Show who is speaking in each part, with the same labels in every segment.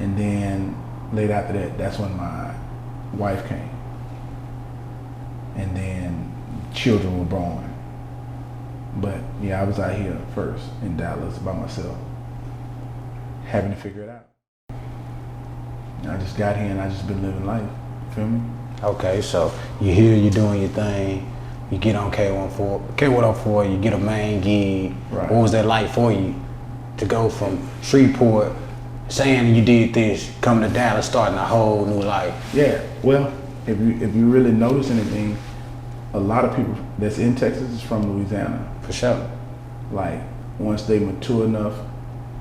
Speaker 1: And then later after that, that's when my wife came. And then children were born. But yeah, I was out here first in Dallas by myself, having to figure it out. I just got here and I just been living life, feel me?
Speaker 2: Okay, so you here, you doing your thing, you get on K104, you get a main gig.
Speaker 1: Right.
Speaker 2: What was that like for you to go from Shreveport, saying you did this, coming to Dallas, starting a whole new life?
Speaker 1: Yeah, well, if you really notice anything, a lot of people that's in Texas is from Louisiana.
Speaker 2: For sure.
Speaker 1: Like, once they mature enough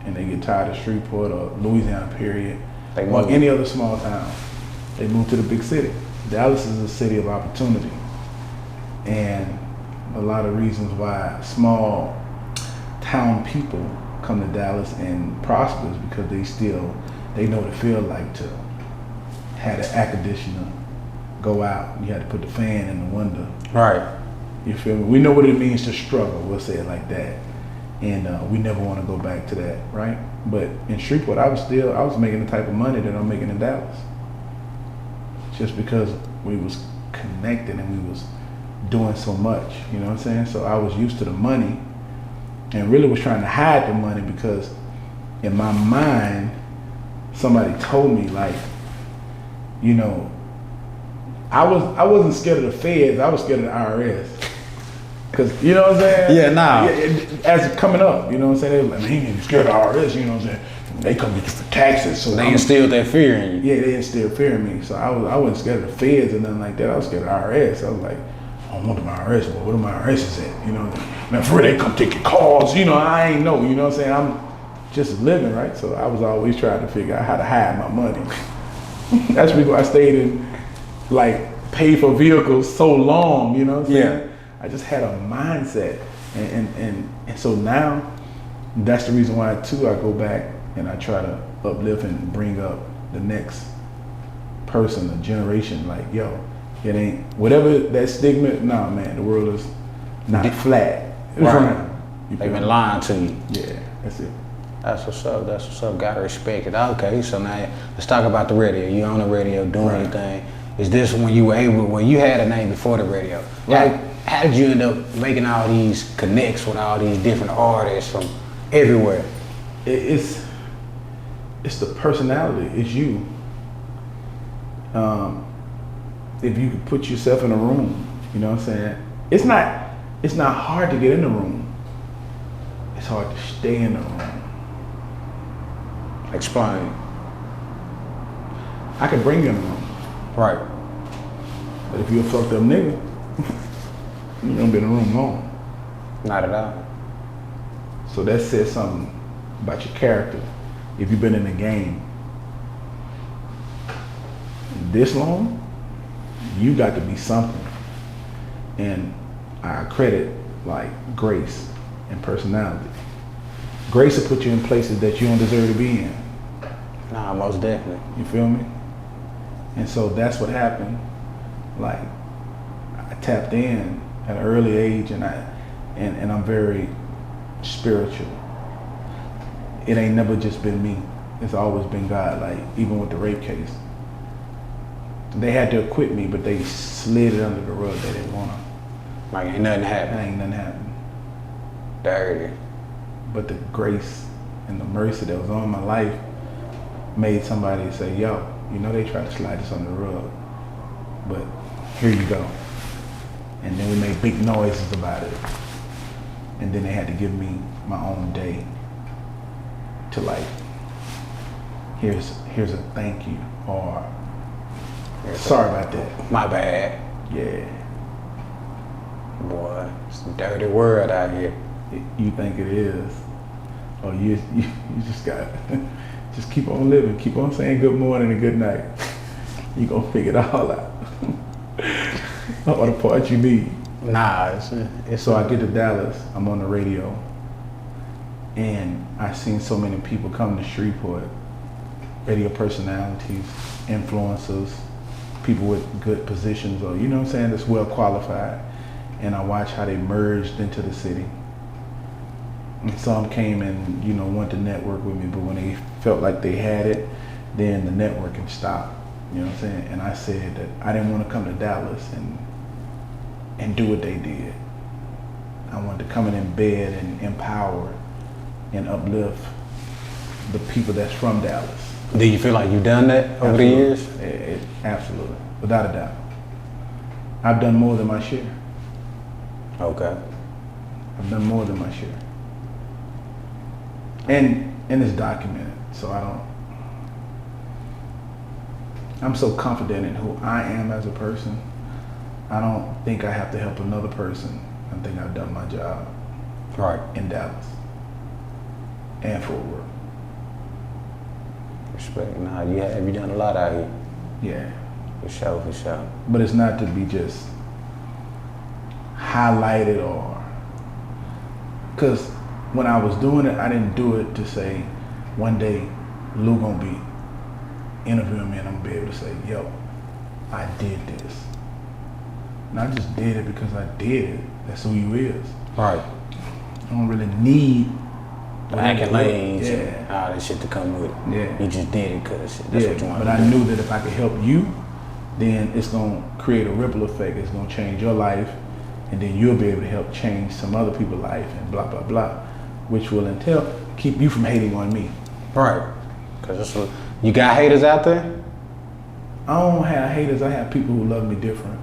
Speaker 1: and they get tired of Shreveport or Louisiana period, or any other small town, they move to the big city. Dallas is a city of opportunity. And a lot of reasons why small town people come to Dallas and prosper is because they know what it feels like to have the air conditioner go out. You had to put the fan in the window.
Speaker 2: Right.
Speaker 1: You feel me? We know what it means to struggle, we'll say it like that. And we never want to go back to that, right? But in Shreveport, I was making the type of money that I'm making in Dallas. Just because we was connected and we was doing so much, you know what I'm saying? So I was used to the money and really was trying to hide the money because in my mind, somebody told me like, you know, I wasn't scared of the feds, I was scared of the IRS. Cause you know what I'm saying?
Speaker 2: Yeah, nah.
Speaker 1: As coming up, you know what I'm saying? They were like, man, he ain't scared of the IRS, you know what I'm saying? They come get you for taxes. So
Speaker 2: they instilled that fear in you.
Speaker 1: Yeah, they instilled fear in me. So I wasn't scared of the feds or nothing like that. I was scared of the IRS. I was like, I don't want the IRS, but where the IRS is at? You know, man, for real, they come take your calls. You know, I ain't know, you know what I'm saying? I'm just living, right? So I was always trying to figure out how to hide my money. That's because I stayed in, like, paid for vehicles so long, you know what I'm saying? I just had a mindset. And so now, that's the reason why too I go back and I try to uplift and bring up the next person, the generation, like, yo, it ain't, whatever that stigma, nah man, the world is not flat.
Speaker 2: Right. They've been lying to you.
Speaker 1: Yeah, that's it.
Speaker 2: That's what's up, that's what's up, gotta respect it. Okay, so now let's talk about the radio. You on the radio doing anything. Is this when you had a name before the radio?
Speaker 1: Right.
Speaker 2: How did you end up making all these connects with all these different artists from everywhere?
Speaker 1: It's the personality, it's you. If you could put yourself in a room, you know what I'm saying? It's not hard to get in the room. It's hard to stay in the room.
Speaker 2: Explain.
Speaker 1: I can bring you in the room.
Speaker 2: Right.
Speaker 1: But if you're a fucked up nigga, you're gonna be in the room long.
Speaker 2: Not at all.
Speaker 1: So that says something about your character. If you've been in the game this long, you got to be something. And I credit like grace and personality. Grace will put you in places that you don't deserve to be in.
Speaker 2: Nah, most definitely.
Speaker 1: You feel me? And so that's what happened. Like, I tapped in at an early age and I'm very spiritual. It ain't never just been me. It's always been God, like even with the rape case. They had to acquit me, but they slid it under the rug. They didn't want to.
Speaker 2: Like ain't nothing happened.
Speaker 1: Ain't nothing happened.
Speaker 2: Dirty.
Speaker 1: But the grace and the mercy that was on my life made somebody say, yo, you know they tried to slide this under the rug, but here you go. And then we made big noises about it. And then they had to give me my own day to like, here's a thank you, or sorry about that.
Speaker 2: My bad.
Speaker 1: Yeah.
Speaker 2: Boy, it's a dirty world out here.
Speaker 1: You think it is. Or you just got, just keep on living, keep on saying good morning and good night. You gonna figure it all out. All the parts you need.
Speaker 2: Nah, it's
Speaker 1: so I get to Dallas, I'm on the radio, and I seen so many people come to Shreveport, radio personalities, influencers, people with good positions, or you know what I'm saying, that's well qualified. And I watched how they merged into the city. And some came and, you know, wanted to network with me, but when they felt like they had it, then the networking stopped. You know what I'm saying? And I said that I didn't want to come to Dallas and do what they did. I wanted to come in and embed and empower and uplift the people that's from Dallas.
Speaker 2: Do you feel like you've done that over the years?
Speaker 1: Absolutely, without a doubt. I've done more than my share.
Speaker 2: Okay.
Speaker 1: I've done more than my share. And it's documented, so I'm so confident in who I am as a person. I don't think I have to help another person. I think I've done my job.
Speaker 2: Right.
Speaker 1: In Dallas and Fort Worth.
Speaker 2: Respect. Nah, you done a lot out here.
Speaker 1: Yeah.
Speaker 2: For sure.
Speaker 1: But it's not to be just highlighted or, because when I was doing it, I didn't do it to say one day Lou gonna be interviewing me and I'm gonna be able to say, yo, I did this. And I just did it because I did it. That's who you is.
Speaker 2: Right.
Speaker 1: I don't really need
Speaker 2: the accolades
Speaker 1: and
Speaker 2: all that shit to come with it.
Speaker 1: Yeah.
Speaker 2: You just did it because that's what you want
Speaker 1: but
Speaker 2: to do.
Speaker 1: I knew that if I could help you, then it's gonna create a ripple effect. It's gonna change your life, and then you'll be able to help change some other people's life and blah, blah, blah, which will entail keep you from hating on me.
Speaker 2: Right. Because you got haters out there?
Speaker 1: I don't have haters, I have people who love me different.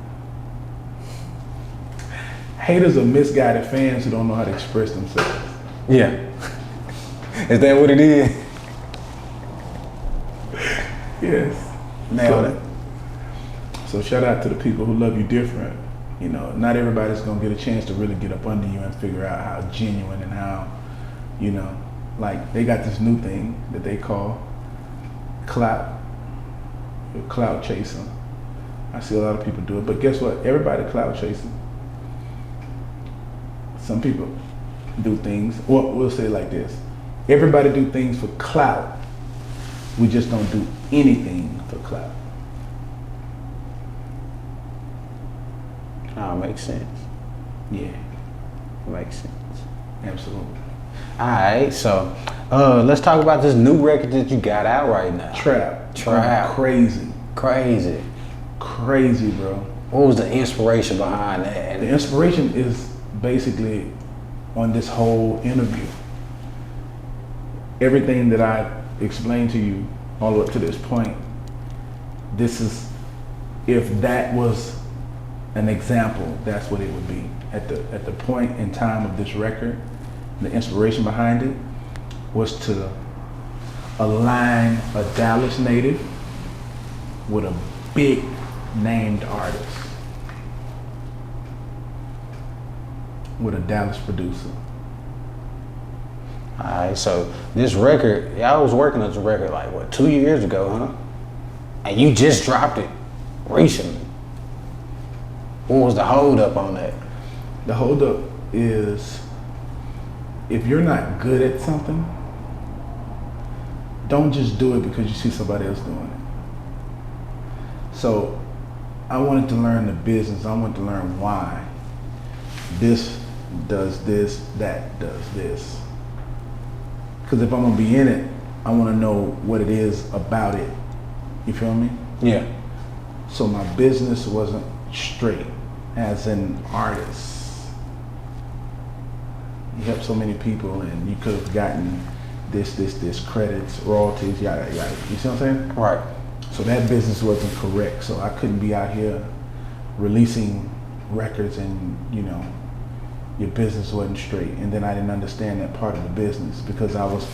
Speaker 1: Haters are misguided fans who don't know how to express themselves.
Speaker 2: Yeah. Is that what it is?
Speaker 1: Yes.
Speaker 2: Nailed it.
Speaker 1: So shout out to the people who love you different. You know, not everybody's gonna get a chance to really get up under you and figure out how genuine and how, you know, like they got this new thing that they call clout chasing. I see a lot of people do it, but guess what? Everybody clout chasing. Some people do things, or we'll say it like this. Everybody do things for clout. We just don't do anything for clout.
Speaker 2: Oh, makes sense.
Speaker 1: Yeah.
Speaker 2: Makes sense.
Speaker 1: Absolutely.
Speaker 2: All right, so let's talk about this new record that you got out right now.
Speaker 1: Trap.
Speaker 2: Crazy, bro. What was the inspiration behind that?
Speaker 1: The inspiration is basically on this whole interview. Everything that I explained to you all the way up to this point, this is, if that was an example, that's what it would be. At the point in time of this record, the inspiration behind it was to align a Dallas native with a big named artist, with a Dallas producer.
Speaker 2: All right, so this record, y'all was working on this record like what, 2 years ago, huh? And you just dropped it recently. What was the hold up on that?
Speaker 1: The hold up is, if you're not good at something, don't just do it because you see somebody else doing it. So I wanted to learn the business. I wanted to learn why this does this, that does this. Because if I'm gonna be in it, I wanna know what it is about it. You feel me?
Speaker 2: Yeah.
Speaker 1: So my business wasn't straight as an artist. You helped so many people and you could have gotten this credits, royalties, yada, yada. You see what I'm saying?
Speaker 2: Right.
Speaker 1: So that business wasn't correct. So I couldn't be out here releasing records and, you know, your business wasn't straight. And then I didn't understand that part of the business because I was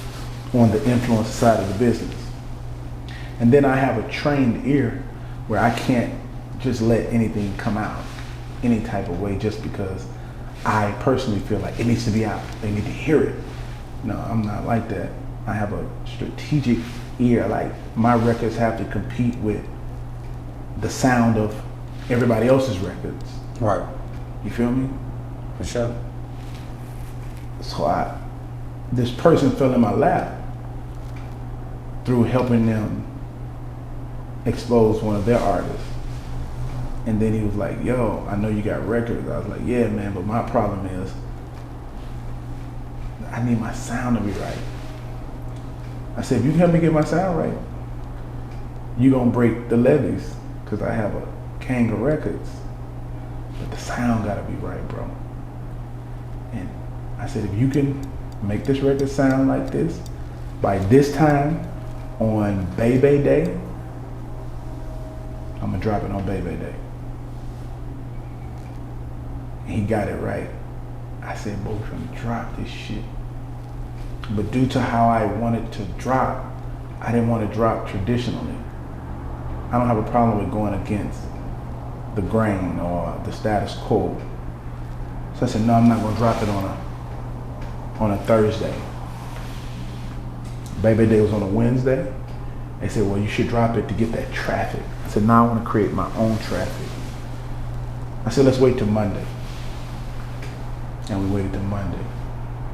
Speaker 1: on the influence side of the business. And then I have a trained ear where I can't just let anything come out any type of way just because I personally feel like it needs to be out. They need to hear it. No, I'm not like that. I have a strategic ear. Like my records have to compete with the sound of everybody else's records.
Speaker 2: Right.
Speaker 1: You feel me?
Speaker 2: For sure.
Speaker 1: So this person fell in my lap through helping them expose one of their artists. And then he was like, yo, I know you got records. I was like, yeah, man, but my problem is I need my sound to be right. I said, if you can help me get my sound right, you gonna break the levees because I have a Kanga Records, but the sound gotta be right, bro. And I said, if you can make this record sound like this by this time on Baby Day, I'm gonna drop it on Baby Day. And he got it right. I said, boy, we're gonna drop this shit. But due to how I wanted to drop, I didn't want to drop traditionally. I don't have a problem with going against the grain or the status quo. So I said, no, I'm not gonna drop it on a Thursday. Baby Day was on a Wednesday. They said, well, you should drop it to get that traffic. I said, no, I want to create my own traffic. I said, let's wait till Monday. And we waited till Monday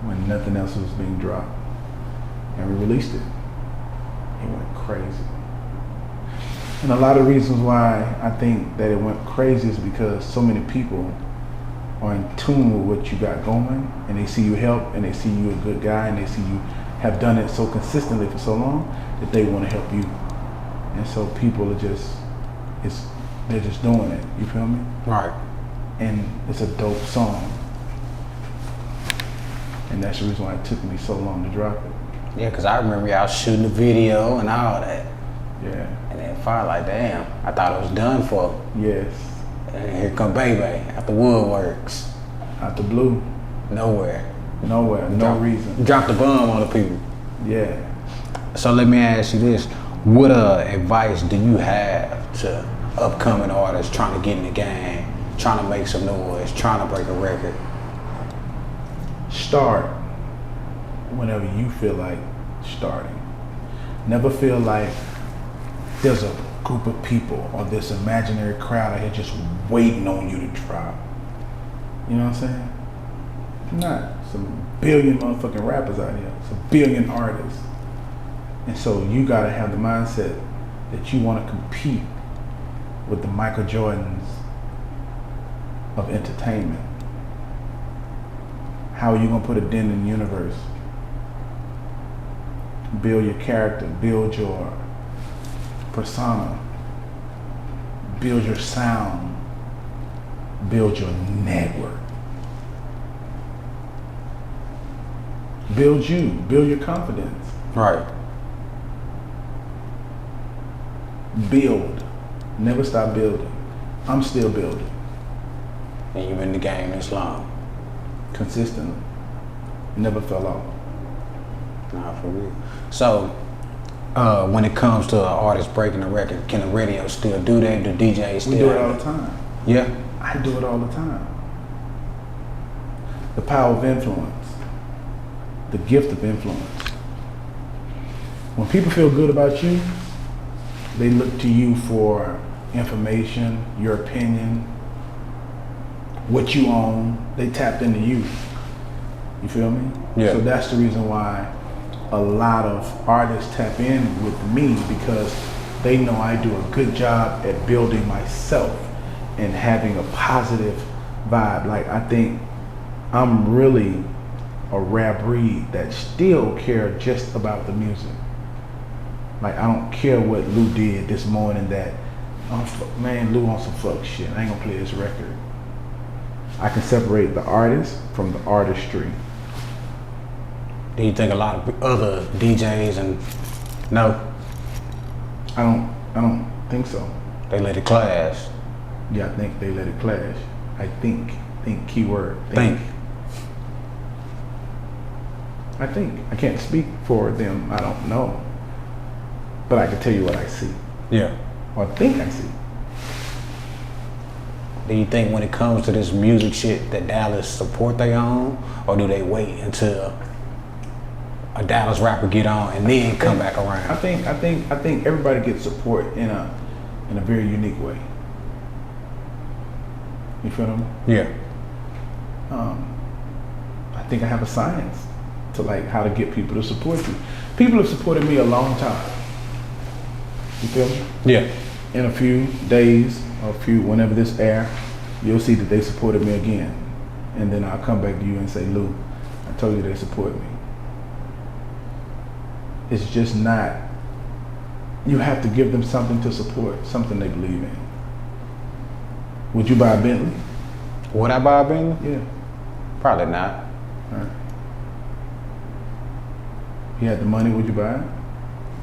Speaker 1: when nothing else was being dropped. And we released it. It went crazy. And a lot of reasons why I think that it went crazy is because so many people are in tune with what you got going, and they see you help, and they see you a good guy, and they see you have done it so consistently for so long that they want to help you. And so people are just, they're just doing it, you feel me?
Speaker 2: Right.
Speaker 1: And it's a dope song. And that's the reason why it took me so long to drop it.
Speaker 2: Yeah, because I remember y'all shooting the video and all that.
Speaker 1: Yeah.
Speaker 2: And then finally, like, damn, I thought it was done for.
Speaker 1: Yes.
Speaker 2: And here come Baby at the Woodworks.
Speaker 1: Out the blue.
Speaker 2: Nowhere.
Speaker 1: No reason.
Speaker 2: Drop the bomb on the people.
Speaker 1: Yeah.
Speaker 2: So let me ask you this. What advice do you have to upcoming artists trying to get in the game, trying to make some noise, trying to break a record?
Speaker 1: Start whenever you feel like starting. Never feel like there's a group of people or this imaginary crowd out here just waiting on you to drop. You know what I'm saying? Not some billion motherfucking rappers out here. It's a billion artists. And so you gotta have the mindset that you wanna compete with the Michael Jordans of entertainment. How are you gonna put a dent in the universe? Build your character, build your persona, build your sound, build your network. Build you, build your confidence.
Speaker 2: Right.
Speaker 1: Build, never stop building. I'm still building.
Speaker 2: And you've been in the game this long.
Speaker 1: Consistently, never fell off.
Speaker 2: Nah, for real. So, when it comes to an artist breaking a record, can the radio still do that? Do DJs still?
Speaker 1: We do it all the time.
Speaker 2: Yeah.
Speaker 1: I do it all the time. The power of influence, the gift of influence. When people feel good about you, they look to you for information, your opinion, what you own. They tapped into you. You feel me?
Speaker 2: Yeah.
Speaker 1: So that's the reason why a lot of artists tap in with me, because they know I do a good job at building myself and having a positive vibe. Like, I think I'm really a rare breed that still care just about the music. Like, I don't care what Lou did this morning that, oh, man, Lou on some fuck shit. I ain't gonna play this record. I can separate the artist from the artistry.
Speaker 2: Do you think a lot of other DJs and no?
Speaker 1: I don't think so.
Speaker 2: They let it clash.
Speaker 1: Yeah, I think they let it clash. I think keyword.
Speaker 2: Think.
Speaker 1: I think. I can't speak for them. I don't know. But I can tell you what I see.
Speaker 2: Yeah.
Speaker 1: Or think I see.
Speaker 2: Do you think when it comes to this music shit that Dallas support they own, or do they wait until a Dallas rapper get on and then come back around?
Speaker 1: I think everybody gets support in a very unique way. You feel me?
Speaker 2: Yeah.
Speaker 1: I think I have a science to like how to get people to support you. People have supported me a long time. You feel me?
Speaker 2: Yeah.
Speaker 1: In a few days or whenever this air, you'll see that they supported me again. And then I'll come back to you and say, Lou, I told you they support me. It's just not you have to give them something to support, something they believe in. Would you buy a Bentley?
Speaker 2: Would I buy a Bentley?
Speaker 1: Yeah.
Speaker 2: Probably not.
Speaker 1: Right. If you had the money, would you buy it?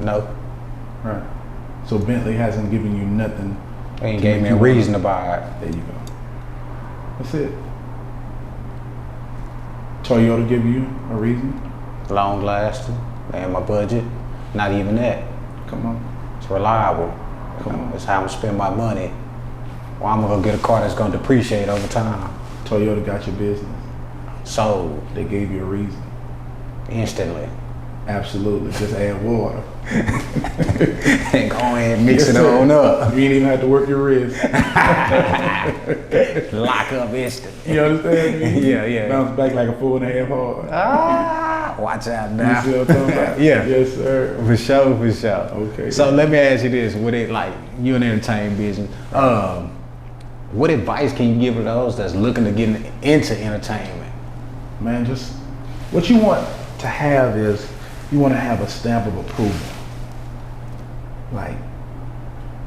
Speaker 2: No.
Speaker 1: Right. So Bentley hasn't given you nothing.
Speaker 2: They ain't gave me a reason to buy it.
Speaker 1: There you go. That's it. Toyota give you a reason?
Speaker 2: Long lasting, and my budget, not even that.
Speaker 1: Come on.
Speaker 2: It's reliable.
Speaker 1: Come on.
Speaker 2: It's how I'm gonna spend my money. Well, I'm gonna get a car that's gonna depreciate over time.
Speaker 1: Toyota got your business.
Speaker 2: Sold
Speaker 1: They gave you a reason.
Speaker 2: instantly.
Speaker 1: Absolutely. Just add water.
Speaker 2: And go ahead and mix
Speaker 1: Yes,
Speaker 2: it
Speaker 1: sir.
Speaker 2: on up.
Speaker 1: You ain't even have to work your wrist.
Speaker 2: Lock up instantly.
Speaker 1: You understand me?
Speaker 2: Yeah.
Speaker 1: Bounce back like a 4.5 hard.
Speaker 2: Watch out
Speaker 1: You
Speaker 2: now.
Speaker 1: see what I'm talking about?
Speaker 2: Yeah.
Speaker 1: Yes, sir.
Speaker 2: For sure.
Speaker 1: Okay.
Speaker 2: So let me ask you this: with it, like you in the entertainment business, what advice can you give to those that's looking to get into entertainment?
Speaker 1: Man, just what you want to have is you want to have a stamp of approval. Like,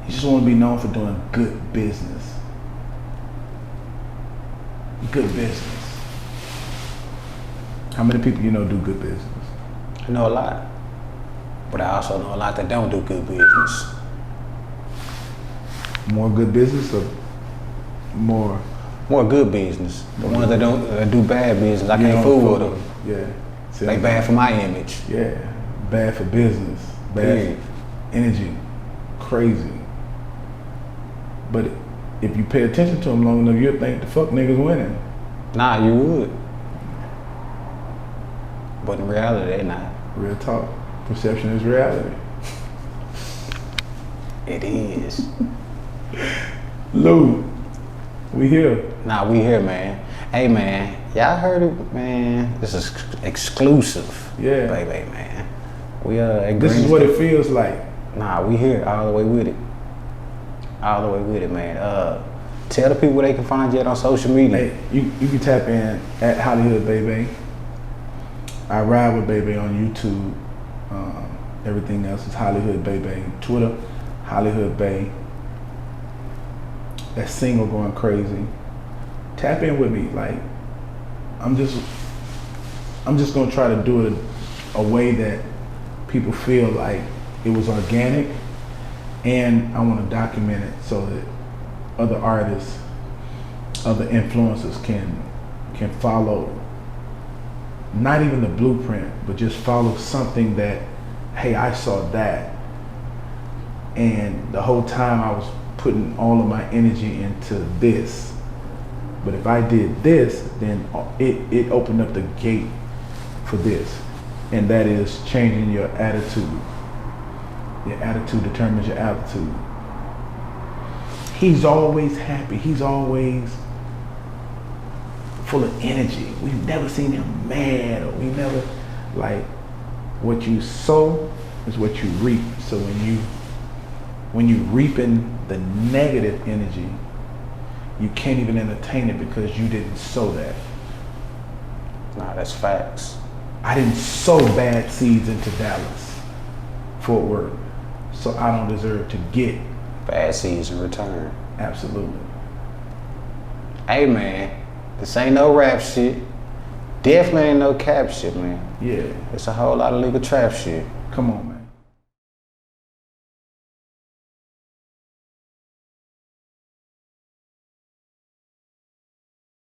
Speaker 1: you just want to be known for doing good business. Good business. How many people you know do good business?
Speaker 2: I know a lot, but I also know a lot that don't do good business.
Speaker 1: More good business or more?
Speaker 2: More good business. The ones that don't do bad business, I
Speaker 1: You
Speaker 2: can't
Speaker 1: don't
Speaker 2: fool with
Speaker 1: fuck
Speaker 2: them.
Speaker 1: Yeah. See,
Speaker 2: They bad for my image.
Speaker 1: Yeah. Bad for business. Bad
Speaker 2: Period.
Speaker 1: for energy. Crazy. But if you pay attention to them long enough, you'll think the fuck niggas winning.
Speaker 2: Nah, you would. But in reality, they not.
Speaker 1: Real talk. Perception is reality.
Speaker 2: It is.
Speaker 1: Lou, we here.
Speaker 2: Nah, we here, man. Hey, man, y'all heard it, man. This is exclusive.
Speaker 1: Yeah.
Speaker 2: Baby, man. We
Speaker 1: This is what it feels like.
Speaker 2: Nah, we here all the way with it. All the way with it, man. Tell the people where they can find you at on social media.
Speaker 1: Hey, you can tap in at Hollywood Baby. I ride with Baby on YouTube. Everything else is Hollywood Baby. Twitter, Hollywood Bay. That single going crazy. Tap in with me. Like, I'm just gonna try to do it a way that people feel like it was organic, and I want to document it so that other artists, other influencers can follow, not even the blueprint, but just follow something that, hey, I saw that, and the whole time I was putting all of my energy into this, but if I did this, then it opened up the gate for this, and that is changing your attitude. Your attitude determines your altitude. He's always happy. He's always full of energy. We've never seen him mad, or we never, like, what you sow is what you reap. So when you reaping the negative energy, you can't even entertain it because you didn't sow that.
Speaker 2: Nah, that's facts.
Speaker 1: I didn't sow bad seeds into Dallas, Fort Worth, so I don't deserve to get.
Speaker 2: Bad seeds in return.
Speaker 1: Absolutely.
Speaker 2: Hey, man, this ain't no rap shit. Definitely ain't no cap shit, man.
Speaker 1: Yeah.
Speaker 2: It's a whole lot of legal trap shit.
Speaker 1: Come on, man.